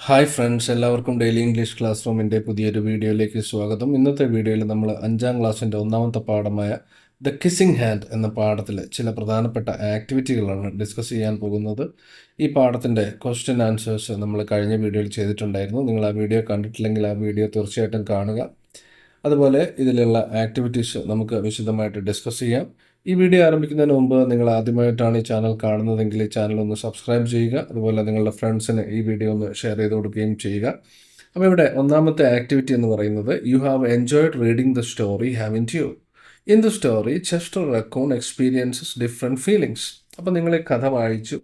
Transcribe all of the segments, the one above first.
Hi friends, എല്ലാവർക്കും daily English class റൂമിൻ്റെ പുതിയൊരു വീഡിയോയിലേക്ക് സ്വാഗതം. ഇന്നത്തെ വീഡിയോയിൽ നമ്മൾ 5ാം ക്ലാസ്സിൻ്റെ ഒന്നാമത്തെ പാഠമായ ദ കിസ്സിംഗ് ഹാൻഡ് എന്ന പാഠത്തിലെ ചില പ്രധാനപ്പെട്ട ആക്ടിവിറ്റികളാണ് ഡിസ്കസ് ചെയ്യാൻ പോകുന്നത്. ഈ പാഠത്തിൻ്റെ ക്വസ്റ്റ്യൻ ആൻസേഴ്സ് നമ്മൾ കഴിഞ്ഞ വീഡിയോയിൽ ചെയ്തിട്ടുണ്ടായിരുന്നു. നിങ്ങൾ ആ വീഡിയോ കണ്ടിട്ടില്ലെങ്കിൽ ആ വീഡിയോ തീർച്ചയായിട്ടും കാണുക. അതുപോലെ ഇതിലുള്ള ആക്ടിവിറ്റീസ് നമുക്ക് വിശദമായിട്ട് ഡിസ്കസ് ചെയ്യാം. ഈ വീഡിയോ ആരംഭിക്കുന്നതിന് മുമ്പ് നിങ്ങൾ ആദ്യമായിട്ടാണ് ഈ ചാനൽ കാണുന്നതെങ്കിൽ ഈ ചാനൽ ഒന്ന് സബ്സ്ക്രൈബ് ചെയ്യുക. അതുപോലെ നിങ്ങളുടെ ഫ്രണ്ട്സിന് ഈ വീഡിയോ ഒന്ന് ഷെയർ ചെയ്ത് കൊടുക്കുകയും ചെയ്യുക. അപ്പോൾ ഇവിടെ ഒന്നാമത്തെ ആക്ടിവിറ്റി എന്ന് പറയുന്നത് you have enjoyed reading the story haven't you. In the story Chester Raccoon experiences different feelings. അപ്പോൾ നിങ്ങൾ ഈ കഥ വായിച്ചു.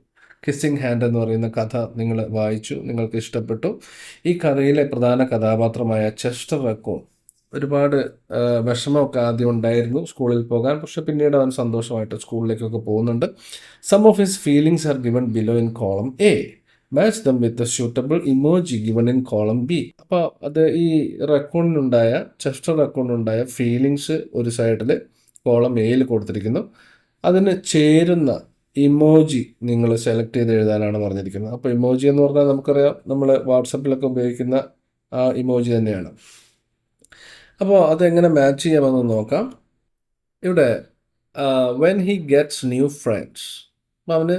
കിസ്സിംഗ് ഹാൻഡ് എന്ന് പറയുന്ന കഥ നിങ്ങൾ വായിച്ചു, നിങ്ങൾക്ക് ഇഷ്ടപ്പെട്ടു. ഈ കഥയിലെ പ്രധാന കഥാപാത്രമായ ചെസ്റ്റർ റക്കൂൺ ഒരുപാട് വിഷമമൊക്കെ ആദ്യം ഉണ്ടായിരുന്നു സ്കൂളിൽ പോകാൻ. പക്ഷെ പിന്നീട് അവൻ സന്തോഷമായിട്ട് സ്കൂളിലേക്കൊക്കെ പോകുന്നുണ്ട്. Some of his feelings are given below in column A. Match them with suitable emoji given in column B. അപ്പോൾ അത് ഈ റെക്കോർഡിനുണ്ടായ ചെസ്റ്റർ റെക്കോർഡിനുണ്ടായ ഫീലിങ്സ് ഒരു സൈഡിൽ കോളം എയിൽ കൊടുത്തിരിക്കുന്നു. അതിന് ചേരുന്ന ഇമോജി നിങ്ങൾ സെലക്ട് ചെയ്ത് എഴുതാനാണ് പറഞ്ഞിരിക്കുന്നത്. അപ്പോൾ ഇമോജി എന്ന് പറഞ്ഞാൽ നമുക്കറിയാം, നമ്മൾ വാട്സപ്പിലൊക്കെ ഉപയോഗിക്കുന്ന ആ ഇമോജി തന്നെയാണ്. അപ്പോൾ അതെങ്ങനെ മാച്ച് ചെയ്യാമെന്ന് നോക്കാം. ഇവിടെ when he gets new friends, അപ്പോൾ അവന്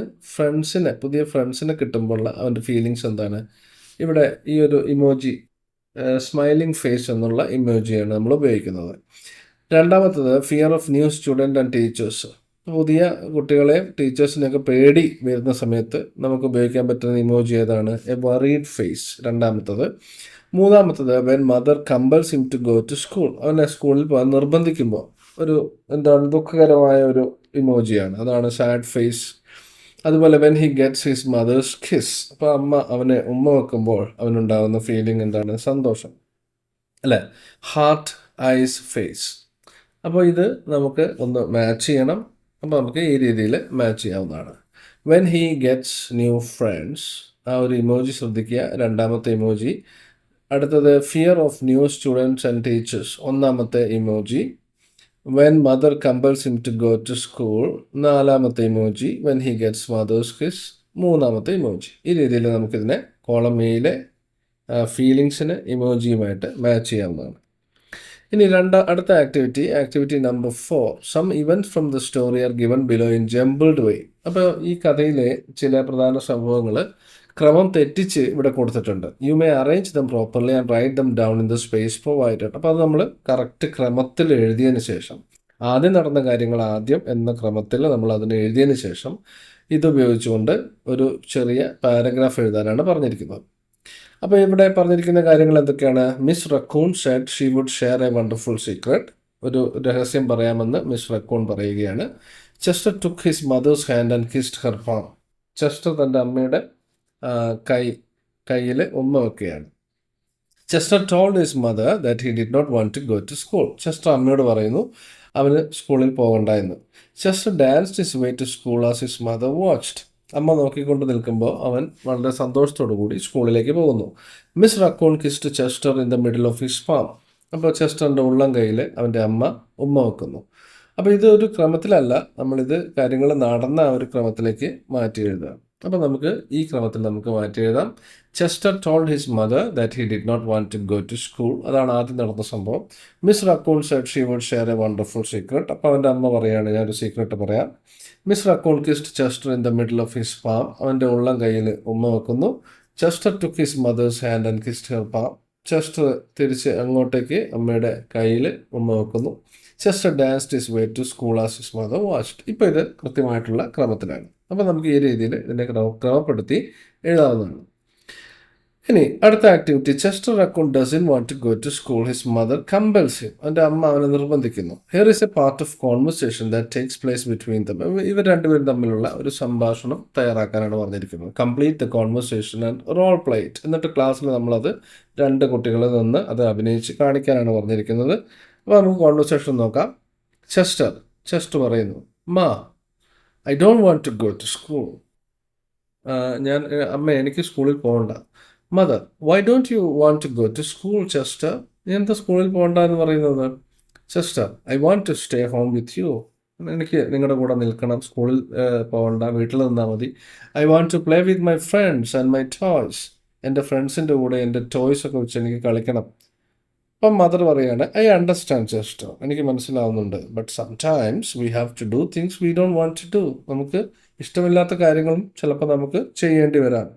പുതിയ ഫ്രണ്ട്സിനെ കിട്ടുമ്പോൾ അവൻ്റെ ഫീലിങ്സ് എന്താണ്? ഇവിടെ ഈ ഒരു ഇമോജി സ്മൈലിംഗ് ഫേസ് എന്നുള്ള ഇമോജിയാണ് നമ്മൾ ഉപയോഗിക്കുന്നത്. രണ്ടാമത്തത് fear of new student and teachers. പുതിയ കുട്ടികളെയും ടീച്ചേഴ്സിനെയൊക്കെ പേടി വരുന്ന സമയത്ത് നമുക്ക് ഉപയോഗിക്കാൻ പറ്റുന്ന ഇമോജി ഏതാണ്? A worried face. രണ്ടാമത്തത്. മൂന്നാമത്തത് when mother compels him to go to school. അവനെ സ്കൂളിൽ പോകാൻ നിർബന്ധിക്കുമ്പോൾ ഒരു ദുഃഖകരമായ ഒരു ഇമോജിയാണ്, അതാണ് സാഡ് ഫേസ്. അതുപോലെ when he gets his mother's kiss. അപ്പോൾ അമ്മ അവനെ ഉമ്മ വെക്കുമ്പോൾ അവനുണ്ടാകുന്ന ഫീലിംഗ് എന്താണ്? സന്തോഷം, അല്ലേ? Heart eyes face. അപ്പോൾ ഇത് നമുക്ക് ഒന്ന് മാച്ച് ചെയ്യണം. അപ്പോൾ നമുക്ക് ഈ രീതിയിൽ മാച്ച് ചെയ്യാവുന്നതാണ്. When he gets new friends, ആ ഒരു ഇമോജി ശ്രദ്ധിക്കുക, രണ്ടാമത്തെ ഇമോജി. അടുത്തത് fear of new students and teachers, ഒന്നാമത്തെ emoji. When mother compels him to go to school, നാലാമത്തെ emoji. When he gets mother's kiss, മൂന്നാമത്തെ ഇമോജി. ഈ രീതിയിൽ നമുക്കിതിനെ കോളം എയിലെ ഫീലിങ്സിന് ഇമോജിയുമായിട്ട് മാച്ച് ചെയ്യാവുന്നതാണ്. ഇനി അടുത്ത activity number 4. Some events from the story are given below in jumbled way. അപ്പോൾ ഈ കഥയിലെ ചില പ്രധാന സംഭവങ്ങൾ ക്രമം തെറ്റിച്ച് ഇവിടെ കൊടുത്തിട്ടുണ്ട്. You may arrange dum properly and write them down in the space provided. അപ്പോൾ അത് നമ്മൾ കറക്റ്റ് ക്രമത്തിൽ എഴുതിയതിന് ശേഷം, ആദ്യം നടന്ന കാര്യങ്ങൾ ആദ്യം എന്ന ക്രമത്തിൽ നമ്മൾ അതിന് എഴുതിയതിന് ശേഷം ഇതുപയോഗിച്ചുകൊണ്ട് ഒരു ചെറിയ പാരഗ്രാഫ് എഴുതാനാണ് പറഞ്ഞിരിക്കുന്നത്. അപ്പോൾ ഇവിടെ പറഞ്ഞിരിക്കുന്ന കാര്യങ്ങൾ എന്തൊക്കെയാണ്? Miss Raccoon said she would share a wonderful secret. ഒരു രഹസ്യം പറയാമെന്ന് മിസ് റക്കൂൺ പറയുകയാണ്. Chester took his mother's hand and kissed her palm. Chester തൻ്റെ അമ്മയുടെ കയ്യിൽ ഉമ്മ വെക്കുകയാണ്. Chester told his mother that he did not want to go to school. Chester അമ്മയോട് പറയുന്നു അവന് സ്കൂളിൽ പോകണ്ട എന്ന്. Chester danced his way to school as his mother watched. അമ്മ നോക്കിക്കൊണ്ട് നിൽക്കുമ്പോൾ അവൻ വളരെ സന്തോഷത്തോടു കൂടി സ്കൂളിലേക്ക് പോകുന്നു. Miss Raccoon kissed Chester in the middle of his palm. അപ്പോൾ ചെസ്റ്ററിൻ്റെ ഉള്ളം കയ്യിൽ അവൻ്റെ അമ്മ ഉമ്മ വെക്കുന്നു. അപ്പോൾ ഇത് ഒരു ക്രമത്തിലല്ല, നമ്മളിത് കാര്യങ്ങൾ നടന്ന ആ ഒരു ക്രമത്തിലേക്ക് മാറ്റി എഴുതുക. അപ്പോൾ നമുക്ക് ഈ ക്രമത്തിൽ നമുക്ക് മാറ്റി എഴുതാം. Chester told his mother that he did not want to go to school. അതാണ് ആദ്യം നടന്ന സംഭവം. Miss Raccoon said she would share a wonderful secret. അപ്പോൾ അവൻ്റെ അമ്മ പറയാണ്, ഞാനൊരു സീക്രട്ട് പറയാം. Miss Raccoon kissed Chester in the middle of his palm. അവൻ്റെ ഉള്ളം കയ്യിൽ ഉമ്മ വെക്കുന്നു. Chester took his mother's hand and kissed her palm. Chester തിരിച്ച് അങ്ങോട്ടേക്ക് അമ്മയുടെ കയ്യിൽ ഉമ്മ വെക്കുന്നു. Chester danced his way to school as his mother watched. ഇപ്പോൾ ഇത് കൃത്യമായിട്ടുള്ള ക്രമത്തിലാണ്. അപ്പോൾ നമുക്ക് ഈ രീതിയിൽ ഇതിനെ ക്രമപ്പെടുത്തി എഴുതാവുന്നതാണ്. ഇനി അടുത്ത activity. Chester Raccoon doesn't want to go to school his mother compels him. അവൻ്റെ അമ്മ അവനെ നിർബന്ധിക്കുന്നു. Here is a part of conversation that takes place between them. ഇവർ രണ്ടുപേരും തമ്മിലുള്ള ഒരു സംഭാഷണം തയ്യാറാക്കാനാണ് പറഞ്ഞിരിക്കുന്നത്. Complete the conversation and role play it. എന്നിട്ട് ക്ലാസ്സിൽ നമ്മളത് രണ്ട് കുട്ടികളിൽ നിന്ന് അത് അഭിനയിച്ച് കാണിക്കാനാണ് പറഞ്ഞിരിക്കുന്നത്. അപ്പോൾ നമുക്ക് കോൺവെർസേഷൻ നോക്കാം. ചെസ്റ്റർ പറയുന്നു, ma I don't want to go to school. അമ്മ എനിക്ക് സ്കൂളിൽ പോകണ്ട. Mother why don't you want to go to school Chester. നീ എന്താ സ്കൂളിൽ പോകണ്ട എന്ന് പറയുന്നത്? Chester I want to stay home with you. എനിക്ക് നിങ്ങളുടെ കൂടെ നിൽക്കണം, സ്കൂളിൽ പോകണ്ട, വീട്ടിൽ നിന്നാൽ മതി. I want to play with my friends and my toys. എൻ്റെ ഫ്രണ്ട്സിൻ്റെ കൂടെ എൻ്റെ ടോയ്സൊക്കെ വെച്ച് എനിക്ക് കളിക്കണം. അപ്പം മദർ പറയാണ്, ഐ അണ്ടർസ്റ്റാൻഡ് ചെസ്റ്റർ, എനിക്ക് മനസ്സിലാവുന്നുണ്ട്. But sometimes we have to do things we don't want to do. നമുക്ക് ഇഷ്ടമില്ലാത്ത കാര്യങ്ങളും ചിലപ്പോൾ നമുക്ക് ചെയ്യേണ്ടി വരാം.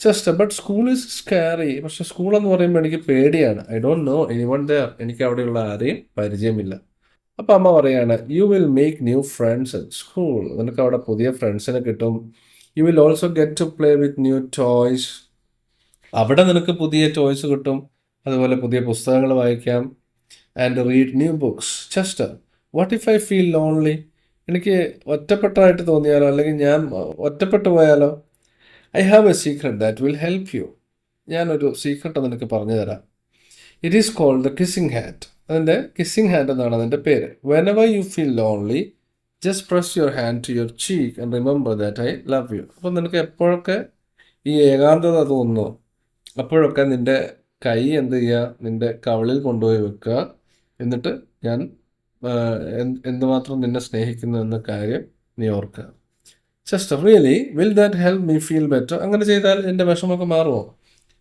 Chester, but school is scary. പക്ഷെ സ്കൂൾ എന്ന് പറയുമ്പോൾ എനിക്ക് പേടിയാണ്. I don't know anyone there. എനിക്ക് അവിടെയുള്ള ആരെയും പരിചയമില്ല. അപ്പം അമ്മ പറയാണ്, you will make new friends at school. നിനക്ക് അവിടെ പുതിയ ഫ്രണ്ട്സിനെ കിട്ടും. You will also get to play with new toys. അവിടെ നിനക്ക് പുതിയ ടോയ്സ് കിട്ടും, അതുപോലെ പുതിയ പുസ്തകങ്ങൾ വായിക്കാം. And read new books. Chester, what if I feel lonely? എനിക്ക് ഒറ്റപ്പെട്ടതായിട്ട് തോന്നിയാലോ, അല്ലെങ്കിൽ ഞാൻ ഒറ്റപ്പെട്ടു പോയാലോ? I have a secret that will help you. ഞാനൊരു സീക്രട്ട് നിനക്ക് പറഞ്ഞു തരാം. It is called the kissing hand. അതിൻ്റെ കിസ്സിങ് ഹാൻഡ് എന്നാണ് അതിൻ്റെ പേര്. Whenever you feel lonely just press your hand to your cheek and remember that I love you. അപ്പം നിനക്ക് എപ്പോഴൊക്കെ ഈ ഏകാന്തത തോന്നുന്നു, അപ്പോഴൊക്കെ നിൻ്റെ കൈ എന്ത് ചെയ്യുക, നിൻ്റെ കവിളിൽ കൊണ്ടുപോയി വെക്കുക. എന്നിട്ട് ഞാൻ എന്തുമാത്രം നിന്നെ സ്നേഹിക്കുന്നു എന്ന കാര്യം നീ ഓർക്കുക. Chester, really will that help me feel better? അങ്ങനെ ചെയ്താൽ എൻ്റെ വിഷമമൊക്കെ മാറുമോ?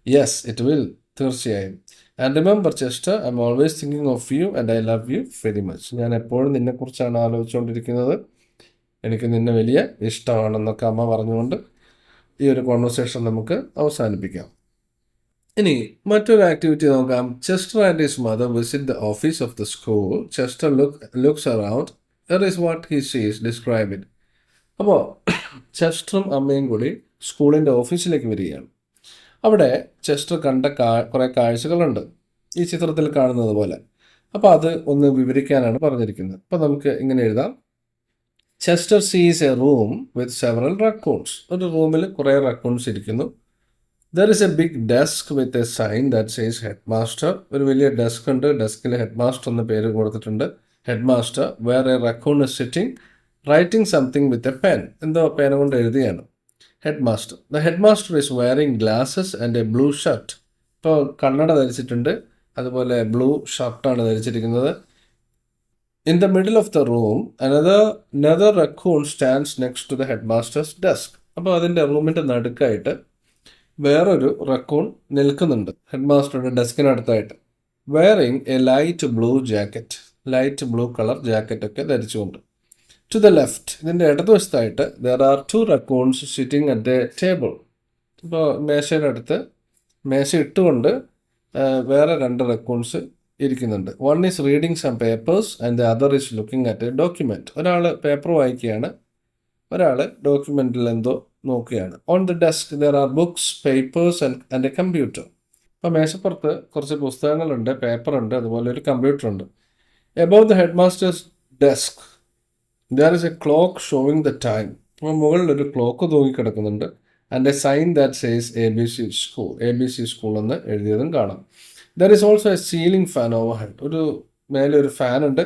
യെസ് ഇറ്റ് വിൽ, തീർച്ചയായും. And remember Chester, I M always thinking of you and I love you very much. ഞാൻ എപ്പോഴും നിന്നെക്കുറിച്ചാണ് ആലോചിച്ചുകൊണ്ടിരിക്കുന്നത്, എനിക്ക് നിന്നെ വലിയ ഇഷ്ടമാണെന്നൊക്കെ അമ്മ പറഞ്ഞുകൊണ്ട് ഈ ഒരു കോൺവെർസേഷൻ നമുക്ക് അവസാനിപ്പിക്കാം. ഇനി മറ്റൊരു ആക്ടിവിറ്റി നോക്കാം. Chester and his mother visit the office of the school. Chester looks around. There is what he സീസ്, ഡിസ്ക്രൈബ് ഇറ്റ്. അപ്പോൾ ചെസ്റ്ററും അമ്മയും കൂടി സ്കൂളിൻ്റെ ഓഫീസിലേക്ക് വരികയാണ്. അവിടെ ചെസ്റ്റർ കണ്ട കുറേ കാഴ്ചകളുണ്ട്, ഈ ചിത്രത്തിൽ കാണുന്നത് പോലെ. അപ്പോൾ അത് ഒന്ന് വിവരിക്കാനാണ് പറഞ്ഞിരിക്കുന്നത്. അപ്പോൾ നമുക്ക് ഇങ്ങനെ എഴുതാം. Chester sees a room with several raccoons. ഒരു റൂമിൽ കുറേ റക്കൂൺസ് ഇരിക്കുന്നു. There is a big desk with a sign that says head master. ഒരു വലിയ ഡെസ്ക് ഉണ്ട്, ഡെസ്കിൽ ഹെഡ് മാസ്റ്റർ എന്ന പേര് കൊടുത്തിട്ടുണ്ട്. Head master where a raccoon is sitting writing something with a pen. എന്തോ പേന കൊണ്ട് എഴുതിയാണ്. Head master, the head master is wearing glasses and a blue shirt. ഇപ്പോൾ കണ്ണട ധരിച്ചിട്ടുണ്ട്, അതുപോലെ ബ്ലൂ ഷർട്ടാണ് ധരിച്ചിരിക്കുന്നത്. In the middle of the room another raccoon stands next to the head master's desk. അപ്പോൾ അതിൻ്റെ റൂമിൻ്റെ നടുക്കായിട്ട് വേറൊരു റക്കൂൺ നിൽക്കുന്നുണ്ട് ഹെഡ് മാസ്റ്ററുടെ ഡെസ്കിനടുത്തായിട്ട്. Wearing a light blue jacket. Light blue colour ജാക്കറ്റൊക്കെ ധരിച്ചുകൊണ്ട്. ടു ദ ലെഫ്റ്റ്, ഇതിൻ്റെ ഇടതുവശത്തായിട്ട് there are 2 raccoons sitting at a table. ഇപ്പോൾ മേശയുടെ അടുത്ത് മേശ ഇട്ടുകൊണ്ട് വേറെ 2 റക്കൂൺസ് ഇരിക്കുന്നുണ്ട്. One is reading some papers and the other is looking at a document. ഒരാൾ പേപ്പർ വായിക്കുകയാണ്, ഒരാൾ ഡോക്യുമെൻറ്റിൽ എന്തോ നോക്കുകയാണ്. On the desk there are books, papers and a computer. അപ്പോൾ മേശപ്പുറത്ത് കുറച്ച് പുസ്തകങ്ങളുണ്ട്, പേപ്പറുണ്ട്, അതുപോലെ ഒരു കമ്പ്യൂട്ടറുണ്ട്. Above the head master's desk there is a clock showing the time. അപ്പോൾ മുകളിൽ ഒരു ക്ലോക്ക് തൂങ്ങിക്കിടക്കുന്നുണ്ട്. And a sign that says A B C school എന്ന് എഴുതിയതും കാണാം. There is also a ceiling fan overhead. മേലെ ഒരു ഫാൻ ഉണ്ട്.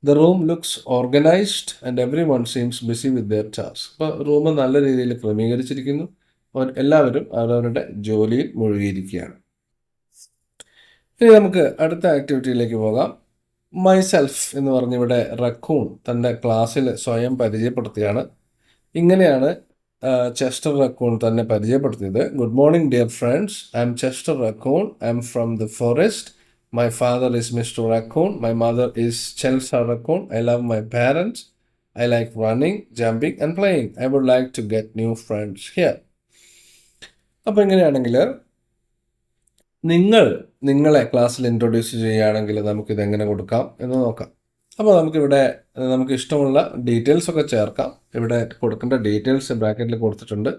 The room looks organised and everyone seems busy with their task. അപ്പോൾ room നല്ല രീതിയിൽ ക്രമീകരിച്ചിരിക്കുന്നു, എല്ലാവരും അവരവരുടെ ജോലിയിൽ മുഴുകിയിരിക്കുകയാണ്. ഇനി നമുക്ക് അടുത്ത ആക്ടിവിറ്റിയിലേക്ക് പോകാം. മൈസെൽഫ് എന്ന് പറഞ്ഞിവിടെ റക്കൂൺ തൻ്റെ ക്ലാസ്സിൽ സ്വയം പരിചയപ്പെടുത്തിയാണ്. ഇങ്ങനെയാണ് ചെസ്റ്റർ റക്കൂൺ തന്നെ പരിചയപ്പെടുത്തിയത്. Good morning dear friends, I M Chester raccoon, I am from the forest. My father is Mr. Raccoon. My mother is Chelsea Raccoon. I love my parents. I like running, jumping and playing. I would like to get new friends here. അപ്പോൾ ഇങ്ങനെയാണെങ്കിൽ നിങ്ങളെ ക്ലാസ്സിൽ introduce ചെയ്യുകയാണെങ്കിൽ നമുക്കിതെങ്ങനെ കൊടുക്കാം എന്ന് നോക്കാം. അപ്പോൾ നമുക്ക് ഇഷ്ടമുള്ള ഡീറ്റെയിൽസ് ഒക്കെ ചേർക്കാം. ഇവിടെ കൊടുക്കേണ്ട ഡീറ്റെയിൽസ് ബ്രാക്കറ്റിൽ കൊടുത്തിട്ടുണ്ട്.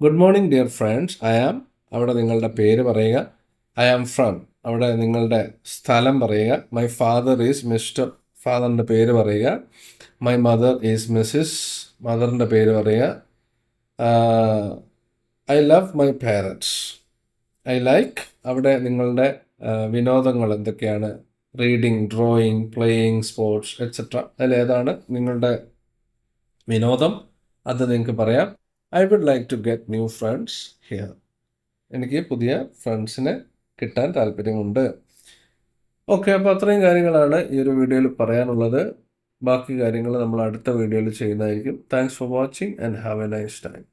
Good morning dear friends, I am, അവിടെ നിങ്ങളുടെ പേര് പറയുക. ഐ ആം ഫ്രം, അവിടെ നിങ്ങളുടെ സ്ഥലം പറയുക. മൈ ഫാദർ ഈസ് മിസ്റ്റർ, ഫാദറിൻ്റെ പേര് പറയുക. മൈ മദർ ഈസ് മിസ്സിസ്, മദറിൻ്റെ പേര് പറയുക. I love my parents. I like, അവിടെ നിങ്ങളുടെ വിനോദങ്ങൾ എന്തൊക്കെയാണ്? Reading, drawing, playing, sports etcetera. അതിലേതാണ് നിങ്ങളുടെ വിനോദം അത് നിങ്ങൾക്ക് പറയാം. I would like to get new friends here. എനിക്ക് പുതിയ ഫ്രണ്ട്സിനെ കിട്ടാൻ താല്പര്യമുണ്ട്. ഓക്കെ, അപ്പോൾ അത്രയും കാര്യങ്ങളാണ് ഈ ഒരു വീഡിയോയിൽ പറയാനുള്ളത്. ബാക്കി കാര്യങ്ങൾ നമ്മൾ അടുത്ത വീഡിയോയിൽ ചെയ്യുന്നതായിരിക്കും. Thanks for watching and have A nice time.